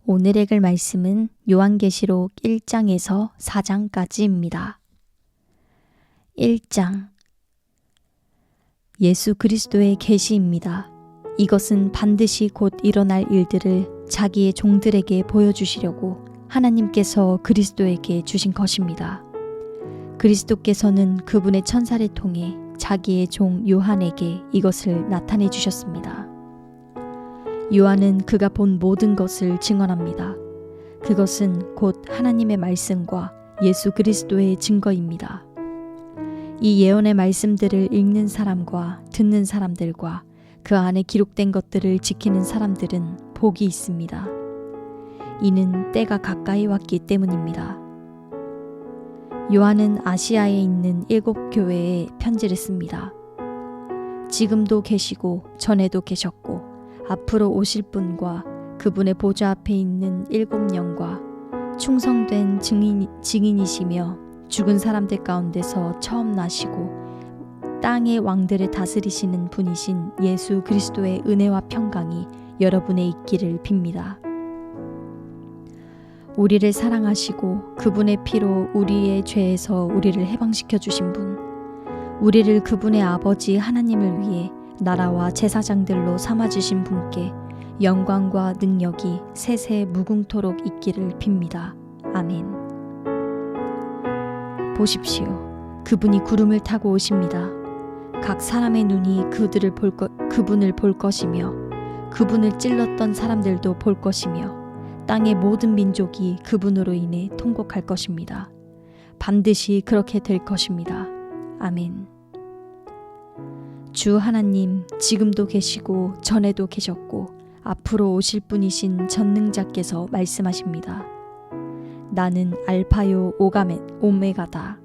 오늘 읽을 말씀은 요한계시록 1장에서 4장까지입니다. 1장 예수 그리스도의 계시입니다. 이것은 반드시 곧 일어날 일들을 자기의 종들에게 보여주시려고 하나님께서 그리스도에게 주신 것입니다. 그리스도께서는 그분의 천사를 통해 자기의 종 요한에게 이것을 나타내 주셨습니다. 요한은 그가 본 모든 것을 증언합니다. 그것은 곧 하나님의 말씀과 예수 그리스도의 증거입니다. 이 예언의 말씀들을 읽는 사람과 듣는 사람들과 그 안에 기록된 것들을 지키는 사람들은 복이 있습니다. 이는 때가 가까이 왔기 때문입니다. 요한은 아시아에 있는 7 교회에 편지를 씁니다. 지금도 계시고 전에도 계셨고 앞으로 오실 분과 그분의 보좌 앞에 있는 7영과 충성된 증인이시며 죽은 사람들 가운데서 처음 나시고 땅의 왕들을 다스리시는 분이신 예수 그리스도의 은혜와 평강이 여러분에 있기를 빕니다. 우리를 사랑하시고 그분의 피로 우리의 죄에서 우리를 해방시켜 주신 분, 우리를 그분의 아버지 하나님을 위해 나라와 제사장들로 삼아주신 분께 영광과 능력이 세세 무궁토록 있기를 빕니다. 아멘. 보십시오. 그분이 구름을 타고 오십니다. 각 사람의 눈이 그분을 볼 것이며 그분을 찔렀던 사람들도 볼 것이며 땅의 모든 민족이 그분으로 인해 통곡할 것입니다. 반드시 그렇게 될 것입니다. 아멘. 주 하나님, 지금도 계시고 전에도 계셨고 앞으로 오실 분이신 전능자께서 말씀하십니다. 나는 알파요 오메가다.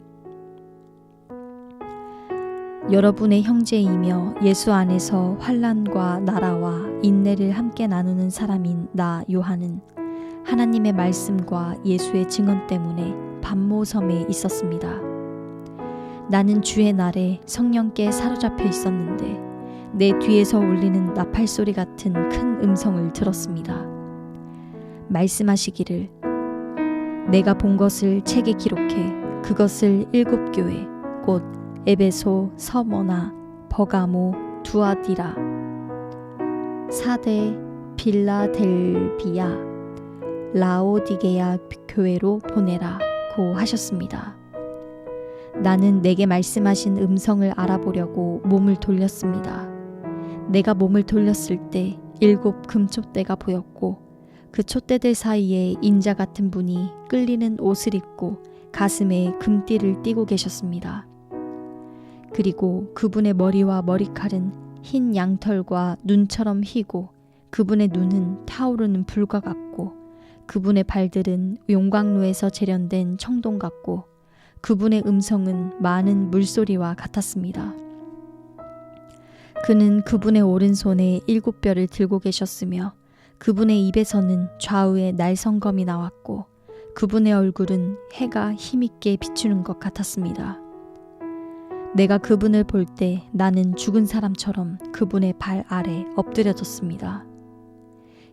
여러분의 형제이며 예수 안에서 환난과 나라와 인내를 함께 나누는 사람인 나 요한은 하나님의 말씀과 예수의 증언 때문에 반모섬에 있었습니다. 나는 주의 날에 성령께 사로잡혀 있었는데 내 뒤에서 울리는 나팔소리 같은 큰 음성을 들었습니다. 말씀하시기를 내가 본 것을 책에 기록해 그것을 7 교회 곧 에베소, 서머나, 버가모, 두아디라, 사데, 빌라델비아, 라오디게아 교회로 보내라고 하셨습니다. 나는 내게 말씀하신 음성을 알아보려고 몸을 돌렸습니다. 내가 몸을 돌렸을 때 7 금촛대가 보였고 그 촛대들 사이에 인자 같은 분이 끌리는 옷을 입고 가슴에 금띠를 띠고 계셨습니다. 그리고 그분의 머리와 머리칼은 흰 양털과 눈처럼 희고 그분의 눈은 타오르는 불과 같고 그분의 발들은 용광로에서 재련된 청동 같고 그분의 음성은 많은 물소리와 같았습니다. 그는 그분의 오른손에 7뼈를 들고 계셨으며 그분의 입에서는 좌우에 날성검이 나왔고 그분의 얼굴은 해가 힘있게 비추는 것 같았습니다. 내가 그분을 볼 때 나는 죽은 사람처럼 그분의 발 아래 엎드려졌습니다.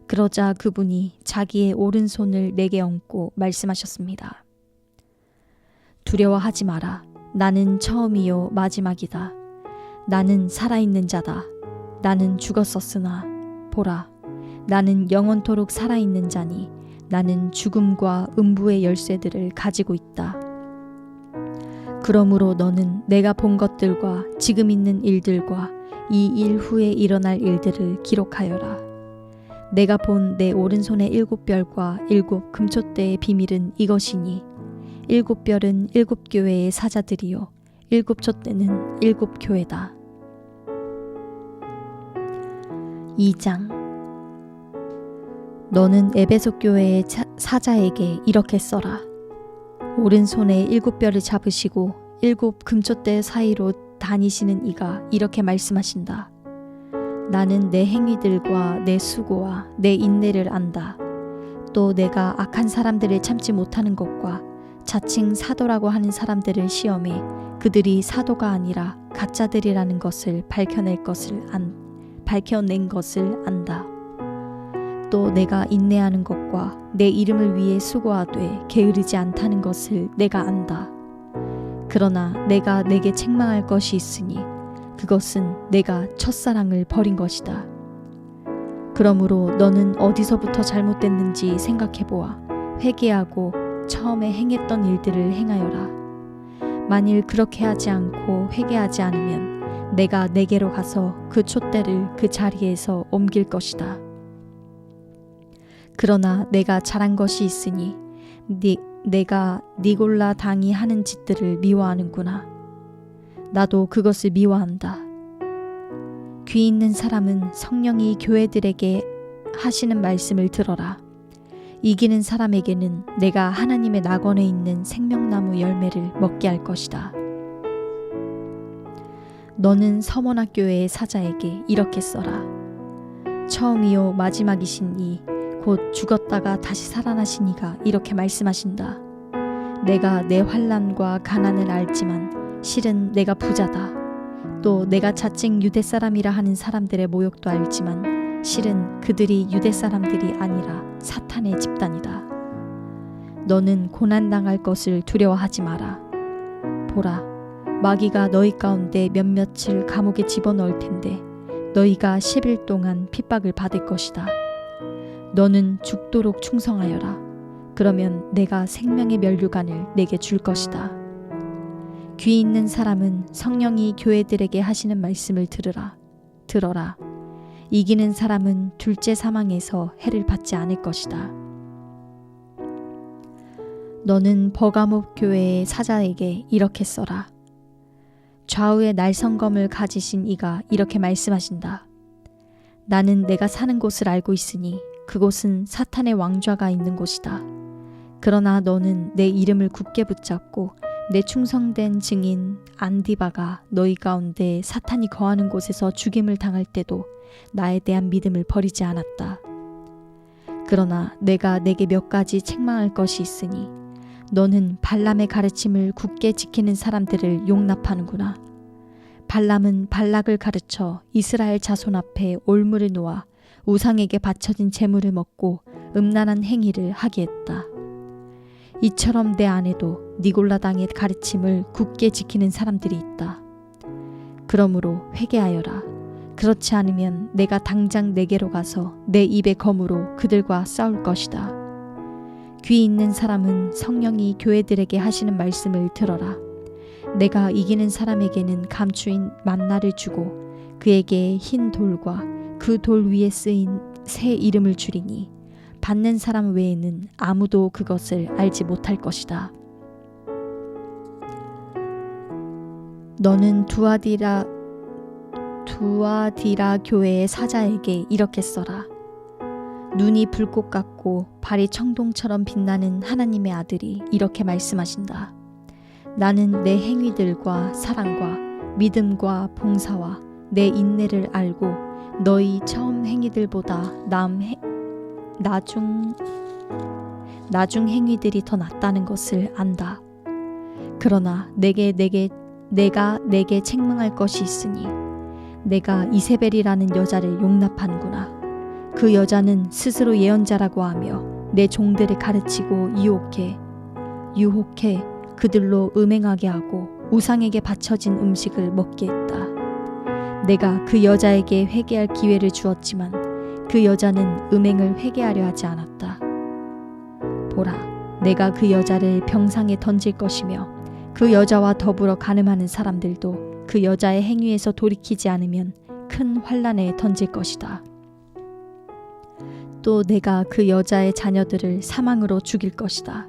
그러자 그분이 자기의 오른손을 내게 얹고 말씀하셨습니다. 두려워하지 마라. 나는 처음이요 마지막이다. 나는 살아있는 자다. 나는 죽었었으나 보라, 나는 영원토록 살아있는 자니 나는 죽음과 음부의 열쇠들을 가지고 있다. 그러므로 너는 내가 본 것들과 지금 있는 일들과 이 일 후에 일어날 일들을 기록하여라. 내가 본 내 오른손의 7뼈과 7 금촛대의 비밀은 이것이니 7뼈는 7 교회의 사자들이요 7 촛대는 7 교회다. 2장 너는 에베소 교회의 사자에게 이렇게 써라. 오른손에 7뼈를 잡으시고 7 금촛대 사이로 다니시는 이가 이렇게 말씀하신다. 나는 내 행위들과 내 수고와 내 인내를 안다. 또 내가 악한 사람들을 참지 못하는 것과 자칭 사도라고 하는 사람들을 시험해 그들이 사도가 아니라 가짜들이라는 것을 밝혀낸 것을 안다. 또 내가 인내하는 것과 내 이름을 위해 수고하되 게으르지 않다는 것을 내가 안다. 그러나 내가 내게 책망할 것이 있으니 그것은 내가 첫사랑을 버린 것이다. 그러므로 너는 어디서부터 잘못됐는지 생각해보아 회개하고 처음에 행했던 일들을 행하여라. 만일 그렇게 하지 않고 회개하지 않으면 내가 내게로 가서 그 촛대를 그 자리에서 옮길 것이다. 그러나 내가 잘한 것이 있으니 내가 니골라 당이 하는 짓들을 미워하는구나. 나도 그것을 미워한다. 귀 있는 사람은 성령이 교회들에게 하시는 말씀을 들어라. 이기는 사람에게는 내가 하나님의 낙원에 있는 생명나무 열매를 먹게 할 것이다. 너는 서머나교회의 사자에게 이렇게 써라. 처음이요 마지막이신 이 곧 죽었다가 다시 살아나신 이가 이렇게 말씀하신다. 내가 내 환난과 가난을 알지만 실은 내가 부자다. 또 내가 자칭 유대 사람이라 하는 사람들의 모욕도 알지만 실은 그들이 유대 사람들이 아니라 사탄의 집단이다. 너는 고난당할 것을 두려워하지 마라. 보라, 마귀가 너희 가운데 몇몇을 감옥에 집어넣을 텐데 너희가 10일 동안 핍박을 받을 것이다. 너는 죽도록 충성하여라. 그러면 내가 생명의 면류관을 내게 줄 것이다. 귀 있는 사람은 성령이 교회들에게 하시는 말씀을 들어라. 이기는 사람은 둘째 사망에서 해를 받지 않을 것이다. 너는 버가모 교회의 사자에게 이렇게 써라. 좌우의 날성검을 가지신 이가 이렇게 말씀하신다. 나는 내가 사는 곳을 알고 있으니 그곳은 사탄의 왕좌가 있는 곳이다. 그러나 너는 내 이름을 굳게 붙잡고 내 충성된 증인 안디바가 너희 가운데 사탄이 거하는 곳에서 죽임을 당할 때도 나에 대한 믿음을 버리지 않았다. 그러나 내가 내게 몇 가지 책망할 것이 있으니 너는 발람의 가르침을 굳게 지키는 사람들을 용납하는구나. 발람은 발락을 가르쳐 이스라엘 자손 앞에 올무를 놓아 우상에게 바쳐진 제물을 먹고 음란한 행위를 하게 했다. 이처럼 내 안에도 니골라당의 가르침을 굳게 지키는 사람들이 있다. 그러므로 회개하여라. 그렇지 않으면 내가 당장 내게로 가서 내 입의 검으로 그들과 싸울 것이다. 귀 있는 사람은 성령이 교회들에게 하시는 말씀을 들어라. 내가 이기는 사람에게는 감추인 만나를 주고 그에게 흰 돌과 그 돌 위에 쓰인 새 이름을 주리니 받는 사람 외에는 아무도 그것을 알지 못할 것이다. 너는 두아디라 교회의 사자에게 이렇게 써라. 눈이 불꽃 같고 발이 청동처럼 빛나는 하나님의 아들이 이렇게 말씀하신다. 나는 내 행위들과 사랑과 믿음과 봉사와 내 인내를 알고 너희 처음 행위들보다 나중 행위들이 더 낫다는 것을 안다. 그러나 내가 내게 책망할 것이 있으니 내가 이세벨이라는 여자를 용납하는구나. 그 여자는 스스로 예언자라고 하며 내 종들을 가르치고 유혹해 그들로 음행하게 하고 우상에게 바쳐진 음식을 먹게 했다. 내가 그 여자에게 회개할 기회를 주었지만 그 여자는 음행을 회개하려 하지 않았다. 보라, 내가 그 여자를 병상에 던질 것이며 그 여자와 더불어 간음하는 사람들도 그 여자의 행위에서 돌이키지 않으면 큰 환난에 던질 것이다. 또 내가 그 여자의 자녀들을 사망으로 죽일 것이다.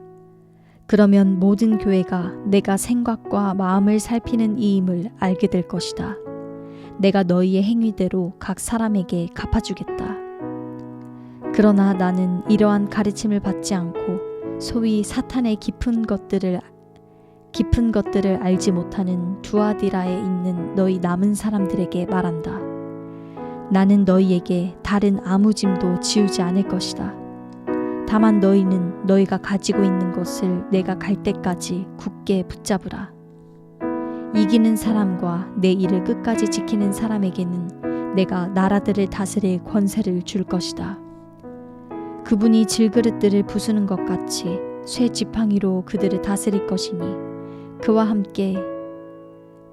그러면 모든 교회가 내가 생각과 마음을 살피는 이임을 알게 될 것이다. 내가 너희의 행위대로 각 사람에게 갚아주겠다. 그러나 나는 이러한 가르침을 받지 않고 소위 사탄의 깊은 것들을 알지 못하는 두아디라에 있는 너희 남은 사람들에게 말한다. 나는 너희에게 다른 아무 짐도 지우지 않을 것이다. 다만 너희는 너희가 가지고 있는 것을 내가 갈 때까지 굳게 붙잡으라. 이기는 사람과 내 일을 끝까지 지키는 사람에게는 내가 나라들을 다스릴 권세를 줄 것이다. 그분이 질그릇들을 부수는 것 같이 쇠 지팡이로 그들을 다스릴 것이니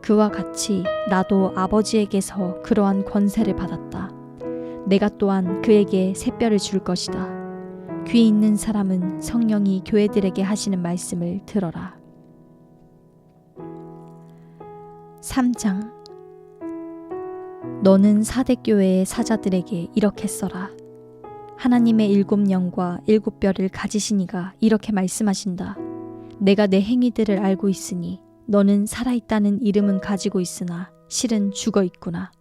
그와 같이 나도 아버지에게서 그러한 권세를 받았다. 내가 또한 그에게 새뼈를 줄 것이다. 귀 있는 사람은 성령이 교회들에게 하시는 말씀을 들어라. 3장. 너는 사대교회의 사자들에게 이렇게 써라. 하나님의 7영과 7뼈를 가지신 이가 이렇게 말씀하신다. 내가 내 행위들을 알고 있으니 너는 살아있다는 이름은 가지고 있으나 실은 죽어 있구나.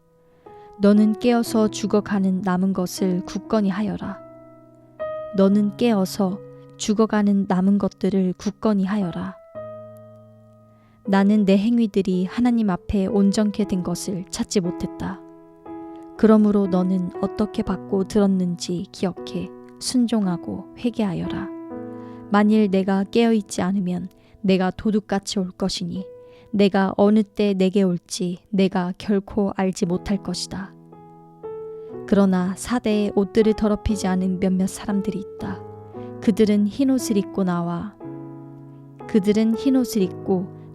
너는 깨어서 죽어가는 남은 것을 굳건히 하여라. 너는 깨어서 죽어가는 남은 것들을 굳건히 하여라. 나는 내 행위들이 하나님 앞에 온전케 된 것을 찾지 못했다. 그러므로 너는 어떻게 받고 들었는지 기억해 순종하고 회개하여라. 만일 내가 깨어있지 않으면 내가 도둑같이 올 것이니 내가 어느 때 내게 올지 내가 결코 알지 못할 것이다. 그러나 사대에 옷들을 더럽히지 않은 몇몇 사람들이 있다. 그들은 흰옷을 입고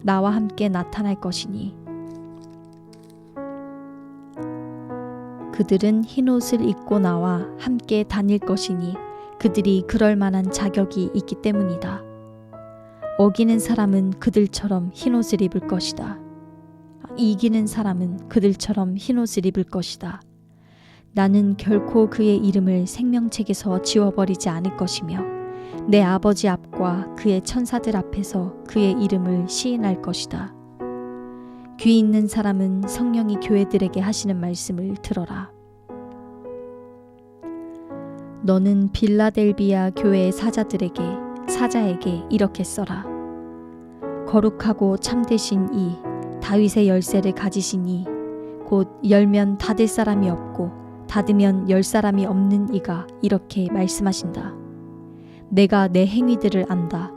나와 함께 나타날 것이니 그들은 흰옷을 입고 나와 함께 다닐 것이니 그들이 그럴 만한 자격이 있기 때문이다. 어기는 사람은 그들처럼 흰옷을 입을 것이다. 이기는 사람은 그들처럼 흰옷을 입을 것이다. 나는 결코 그의 이름을 생명책에서 지워버리지 않을 것이며 내 아버지 앞과 그의 천사들 앞에서 그의 이름을 시인할 것이다. 귀 있는 사람은 성령이 교회들에게 하시는 말씀을 들어라. 너는 빌라델비아 교회의 사자에게 이렇게 써라. 거룩하고 참되신 이 다윗의 열쇠를 가지신 이 곧 열면 닫을 사람이 없고 닫으면 열 사람이 없는 이가 이렇게 말씀하신다. 내가 내 행위들을 안다.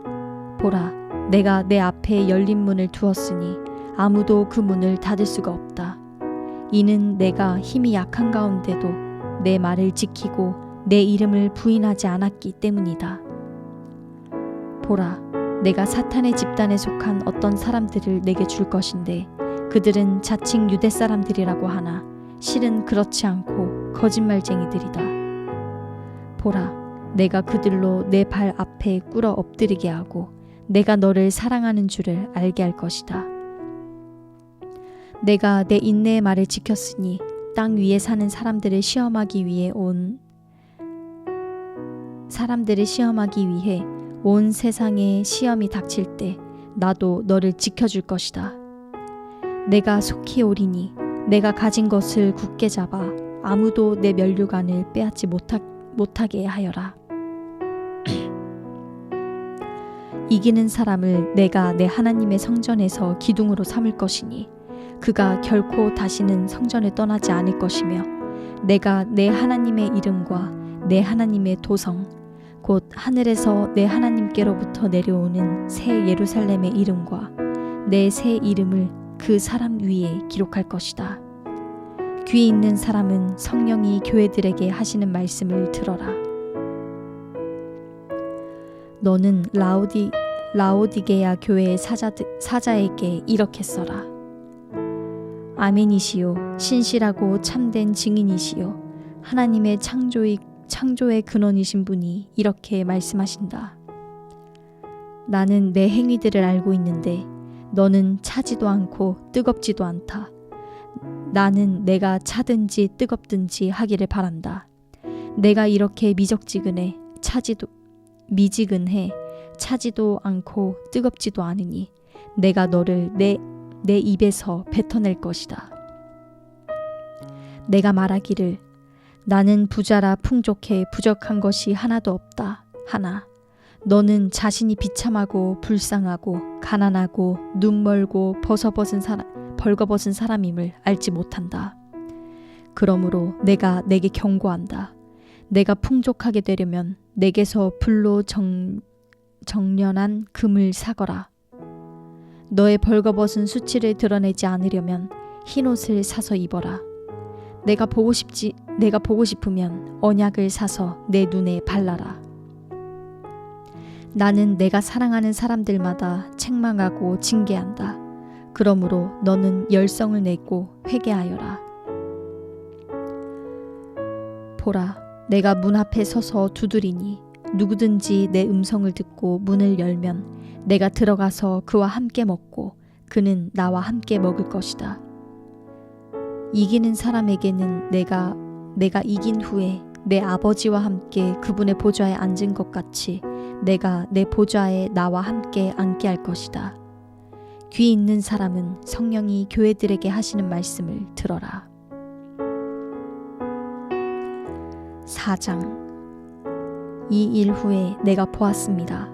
보라, 내가 내 앞에 열린 문을 두었으니 아무도 그 문을 닫을 수가 없다. 이는 내가 힘이 약한 가운데도 내 말을 지키고 내 이름을 부인하지 않았기 때문이다. 보라, 내가 사탄의 집단에 속한 어떤 사람들을 내게 줄 것인데 그들은 자칭 유대 사람들이라고 하나 실은 그렇지 않고 거짓말쟁이들이다. 보라, 내가 그들로 내 발 앞에 꿇어 엎드리게 하고 내가 너를 사랑하는 줄을 알게 할 것이다. 내가 내 인내의 말을 지켰으니 땅 위에 사는 사람들을 시험하기 위해 온 세상에 시험이 닥칠 때 나도 너를 지켜줄 것이다. 내가 속히 오리니 내가 가진 것을 굳게 잡아 아무도 내 면류관을 빼앗지 못하게 하여라. 이기는 사람을 내가 내 하나님의 성전에서 기둥으로 삼을 것이니 그가 결코 다시는 성전을 떠나지 않을 것이며 내가 내 하나님의 이름과 내 하나님의 도성 곧 하늘에서 내 하나님께로부터 내려오는 새 예루살렘의 이름과 내 새 이름을 그 사람 위에 기록할 것이다. 귀 있는 사람은 성령이 교회들에게 하시는 말씀을 들어라. 너는 라오디게야 교회의 사자에게 이렇게 써라. 아멘이시요 신실하고 참된 증인이시요 하나님의 창조의 근원이신 분이 이렇게 말씀하신다. 나는 내 행위들을 알고 있는데 너는 차지도 않고 뜨겁지도 않다. 나는 내가 차든지 뜨겁든지 하기를 바란다. 내가 이렇게 미지근해 차지도 않고 뜨겁지도 않으니 내가 너를 내 입에서 뱉어낼 것이다. 내가 말하기를 나는 부자라 풍족해 부족한 것이 하나도 없다 하나 너는 자신이 비참하고 불쌍하고 가난하고 눈멀고 벌거벗은 사람임을 알지 못한다. 그러므로 내가 내게 경고한다. 내가 풍족하게 되려면 내게서 불로 정련한 금을 사거라. 너의 벌거벗은 수치를 드러내지 않으려면 흰옷을 사서 입어라. 내가 보고 싶으면 언약을 사서 내 눈에 발라라. 나는 내가 사랑하는 사람들마다 책망하고 징계한다. 그러므로 너는 열성을 내고 회개하여라. 보라, 내가 문 앞에 서서 두드리니 누구든지 내 음성을 듣고 문을 열면 내가 들어가서 그와 함께 먹고 그는 나와 함께 먹을 것이다. 이기는 사람에게는 내가 이긴 후에 내 아버지와 함께 그분의 보좌에 앉은 것 같이 내가 내 보좌에 나와 함께 앉게 할 것이다. 귀 있는 사람은 성령이 교회들에게 하시는 말씀을 들어라. 4장. 이 일 후에 내가 보았습니다.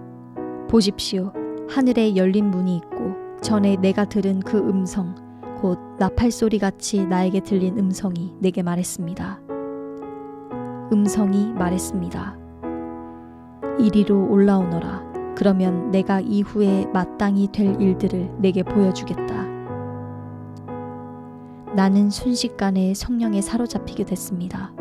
보십시오. 하늘에 열린 문이 있고 전에 내가 들은 그 음성 곧 나팔소리같이 나에게 들린 음성이 내게 말했습니다. 음성이 말했습니다. 이리로 올라오너라. 그러면 내가 이후에 마땅히 될 일들을 내게 보여주겠다. 나는 순식간에 성령에 사로잡히게 됐습니다.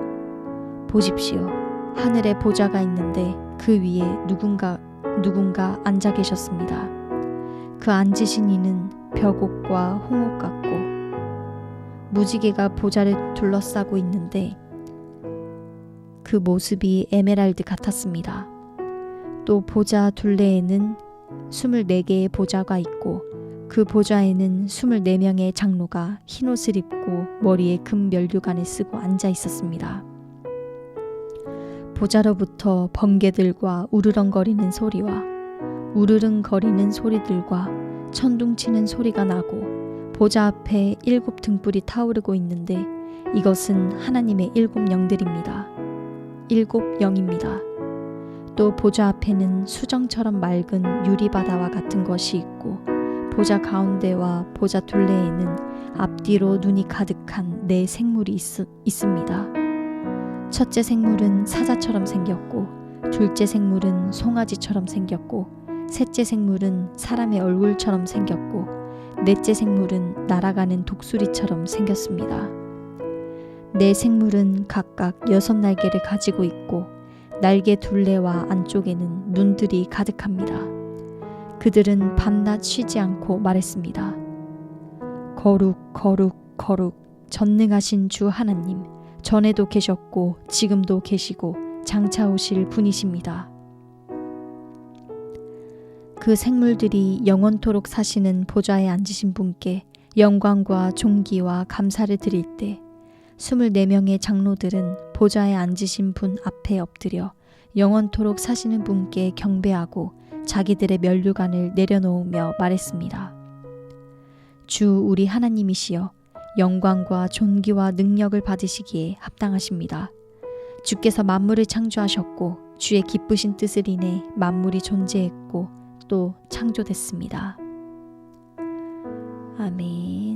보십시오. 하늘에 보좌가 있는데 그 위에 누군가 앉아 계셨습니다. 그 앉으신 이는 벽옥과 홍옥 같고 무지개가 보좌를 둘러싸고 있는데 그 모습이 에메랄드 같았습니다. 또 보좌 둘레에는 24개의 보좌가 있고 그 보좌에는 24명의 장로가 흰옷을 입고 머리에 금 면류관을 쓰고 앉아 있었습니다. 보좌로부터 번개들과 우르렁거리는 소리와 우르릉거리는 소리들과 천둥치는 소리가 나고 보좌 앞에 7 등불이 타오르고 있는데 이것은 하나님의 7 영들입니다. 7 영입니다. 또 보좌 앞에는 수정처럼 맑은 유리바다와 같은 것이 있고 보좌 가운데와 보좌 둘레에는 앞뒤로 눈이 가득한 4 생물이 있습니다. 첫째 생물은 사자처럼 생겼고 둘째 생물은 송아지처럼 생겼고 셋째 생물은 사람의 얼굴처럼 생겼고 넷째 생물은 날아가는 독수리처럼 생겼습니다. 4 생물은 각각 6 날개를 가지고 있고 날개 둘레와 안쪽에는 눈들이 가득합니다. 그들은 밤낮 쉬지 않고 말했습니다. 거룩 거룩 거룩 전능하신 주 하나님, 전에도 계셨고 지금도 계시고 장차 오실 분이십니다. 그 생물들이 영원토록 사시는 보좌에 앉으신 분께 영광과 존귀와 감사를 드릴 때 24명의 장로들은 보좌에 앉으신 분 앞에 엎드려 영원토록 사시는 분께 경배하고 자기들의 면류관을 내려놓으며 말했습니다. 주 우리 하나님이시여, 영광과 존귀와 능력을 받으시기에 합당하십니다. 주께서 만물을 창조하셨고 주의 기쁘신 뜻을 인해 만물이 존재했고 또 창조됐습니다. 아멘.